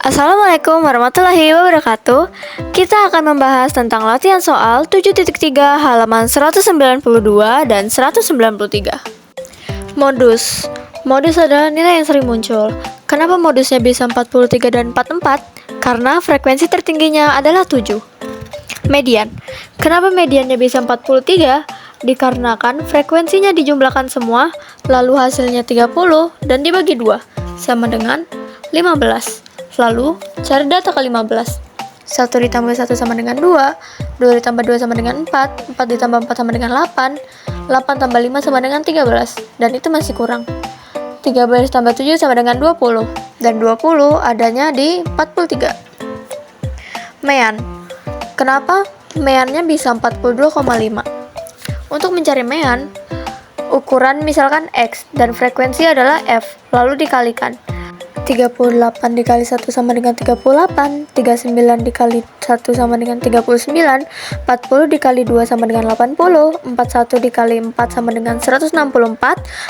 Assalamualaikum warahmatullahi wabarakatuh. Kita akan membahas tentang latihan soal 7.3 halaman 192 dan 193. Modus. Modus adalah nilai yang sering muncul. Kenapa modusnya bisa 43 dan 44? Karena frekuensi tertingginya adalah 7. Median. Kenapa mediannya bisa 43? Dikarenakan frekuensinya dijumlahkan semua, lalu hasilnya 30 dan dibagi 2, sama dengan 15. Lalu, cari data ke-15. 1 ditambah 1 sama dengan 2, 2 ditambah 2 sama dengan 4, 4 ditambah 4 sama dengan 8, 8 tambah 5 sama dengan 13, dan itu masih kurang. 13 tambah 7 sama dengan 20, dan 20 adanya di 43. Mean. Kenapa meannya bisa 42,5? Untuk mencari mean, ukuran misalkan X, dan frekuensi adalah F, lalu dikalikan. 38 dikali 1 sama dengan 38, 39 dikali 1 sama dengan 39, 40 dikali 2 sama dengan 80, 41 dikali 4 sama dengan 164,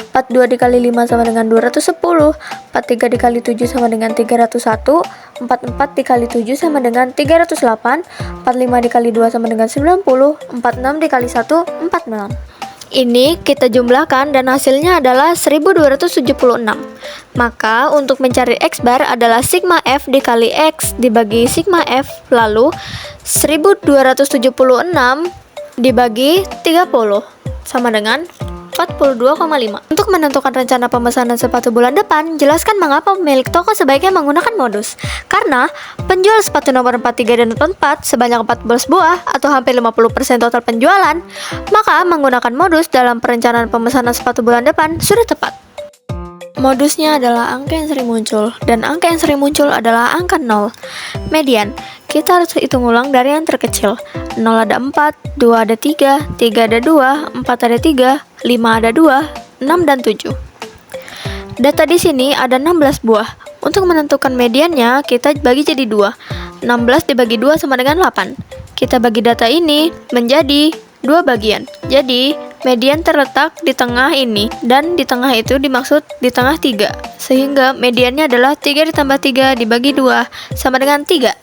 42 dikali 5 sama dengan 210, 43 dikali 7 sama dengan 301, 44 dikali 7 sama dengan 308, 45 dikali 2 sama dengan 90, 46 dikali 1, 46. Ini kita jumlahkan dan hasilnya adalah 1276. Maka untuk mencari X bar adalah sigma F dikali X dibagi sigma F, lalu 1276 dibagi 30 sama dengan 42,5. Untuk menentukan rencana pemesanan sepatu bulan depan, jelaskan mengapa pemilik toko sebaiknya menggunakan modus. Karena penjual sepatu nomor 43 dan 44 sebanyak 14 buah atau hampir 50% total penjualan, maka menggunakan modus dalam perencanaan pemesanan sepatu bulan depan sudah tepat. Modusnya adalah angka yang sering muncul, dan angka yang sering muncul adalah angka 0. Median. Kita harus hitung ulang dari yang terkecil. 0 ada 4, 2 ada 3, 3 ada 2, 4 ada 3, 5 ada 2, 6 dan 7. Data di sini ada 16 buah. Untuk menentukan mediannya, kita bagi jadi 2. 16 dibagi 2 sama dengan 8. Kita bagi data ini menjadi 2 bagian. Jadi, median terletak di tengah ini, dan di tengah itu dimaksud di tengah 3. Sehingga mediannya adalah 3 ditambah 3 dibagi 2 sama dengan 3.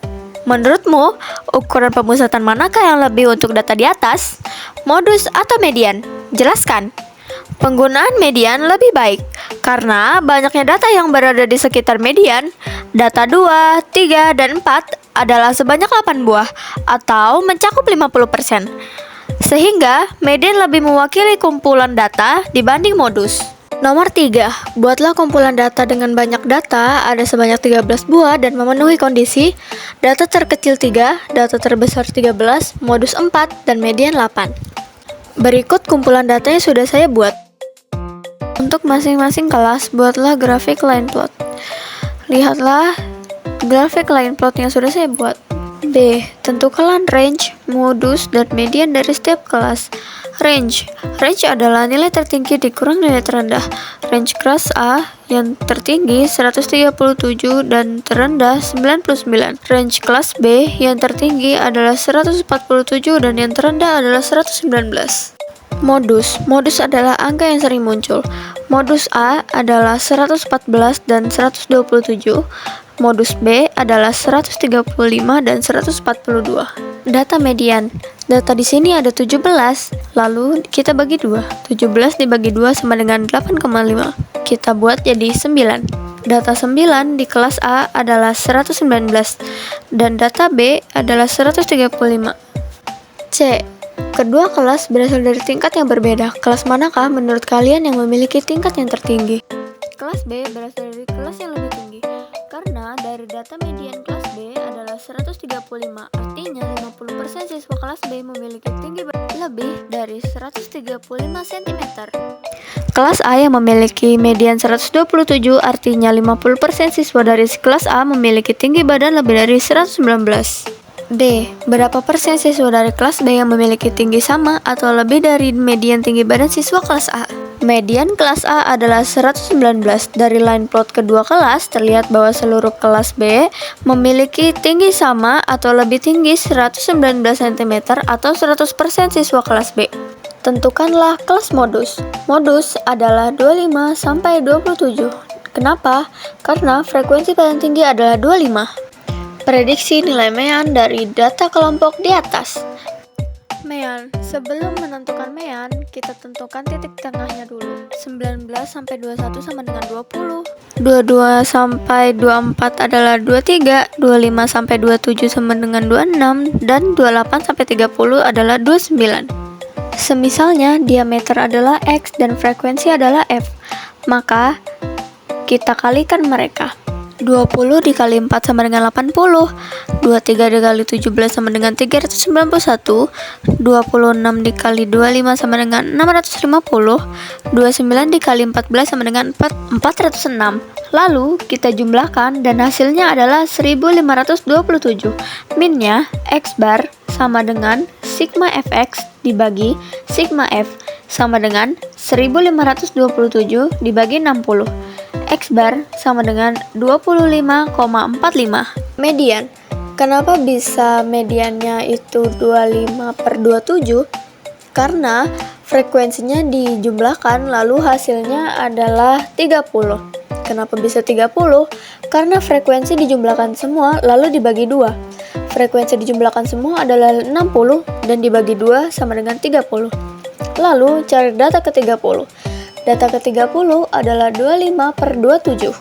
Menurutmu, ukuran pemusatan manakah yang lebih untuk data di atas? Modus atau median? Jelaskan. Penggunaan median lebih baik, karena banyaknya data yang berada di sekitar median. Data 2, 3, dan 4 adalah sebanyak 8 buah, atau mencakup 50%. Sehingga, median lebih mewakili kumpulan data dibanding modus. Nomor 3, buatlah kumpulan data dengan banyak data, ada sebanyak 13 buah dan memenuhi kondisi data terkecil 3, data terbesar 13, modus 4, dan median 8. Berikut kumpulan data yang sudah saya buat. Untuk masing-masing kelas, buatlah grafik line plot. Lihatlah grafik line plot yang sudah saya buat. B. Tentukanlah range, modus, dan median dari setiap kelas. Range adalah nilai tertinggi dikurang nilai terendah. Range kelas A yang tertinggi 137 dan terendah 99. Range kelas B yang tertinggi adalah 147 dan yang terendah adalah 119. Modus adalah angka yang sering muncul. Modus A adalah 114 dan 127. Modus B adalah 135 dan 142. Data median. Data di sini ada 17, lalu kita bagi 2. 17 dibagi 2 sama dengan 8,5. Kita buat jadi 9. Data 9 di kelas A adalah 119 dan data B adalah 135. C. Kedua kelas berasal dari tingkat yang berbeda. Kelas manakah menurut kalian yang memiliki tingkat yang tertinggi? Kelas B berasal dari kelas yang lebih tinggi. Karena dari data median kelas B adalah 135, artinya 50% siswa kelas B memiliki tinggi lebih dari 135 cm. Kelas A yang memiliki median 127, artinya 50% siswa dari kelas A memiliki tinggi badan lebih dari 119. D. Berapa persen siswa dari kelas B yang memiliki tinggi sama atau lebih dari median tinggi badan siswa kelas A? Median kelas A adalah 119. Dari line plot kedua kelas, terlihat bahwa seluruh kelas B memiliki tinggi sama atau lebih tinggi 119 cm atau 100% siswa kelas B. Tentukanlah kelas modus. Modus adalah 25 sampai 27. Kenapa? Karena frekuensi paling tinggi adalah 25. Prediksi nilai mean dari data kelompok di atas. Mean. Sebelum menentukan mean, kita tentukan titik tengahnya dulu. 19 sampai 21 sama dengan 20. 22 sampai 24 adalah 23, 25 sampai 27 sama dengan 26, dan 28 sampai 30 adalah 29. Semisalnya diameter adalah X dan frekuensi adalah F, maka kita kalikan mereka. 20 dikali 4 sama dengan 80, 23 dikali 17 sama dengan 391, 26 dikali 25 sama dengan 650, 29 dikali 14 sama dengan 406. Lalu kita jumlahkan dan hasilnya adalah 1527. Minnya X bar sama dengan sigma fx dibagi sigma f sama dengan 1527 dibagi 60. X bar sama dengan 25,45. Median. Kenapa bisa mediannya itu 25/27? Karena frekuensinya dijumlahkan lalu hasilnya adalah 30. Kenapa bisa 30? Karena frekuensi dijumlahkan semua lalu dibagi 2. Frekuensi dijumlahkan semua adalah 60 dan dibagi 2 sama dengan 30. Lalu cari data ke-30. Data ke-30 adalah 25/27.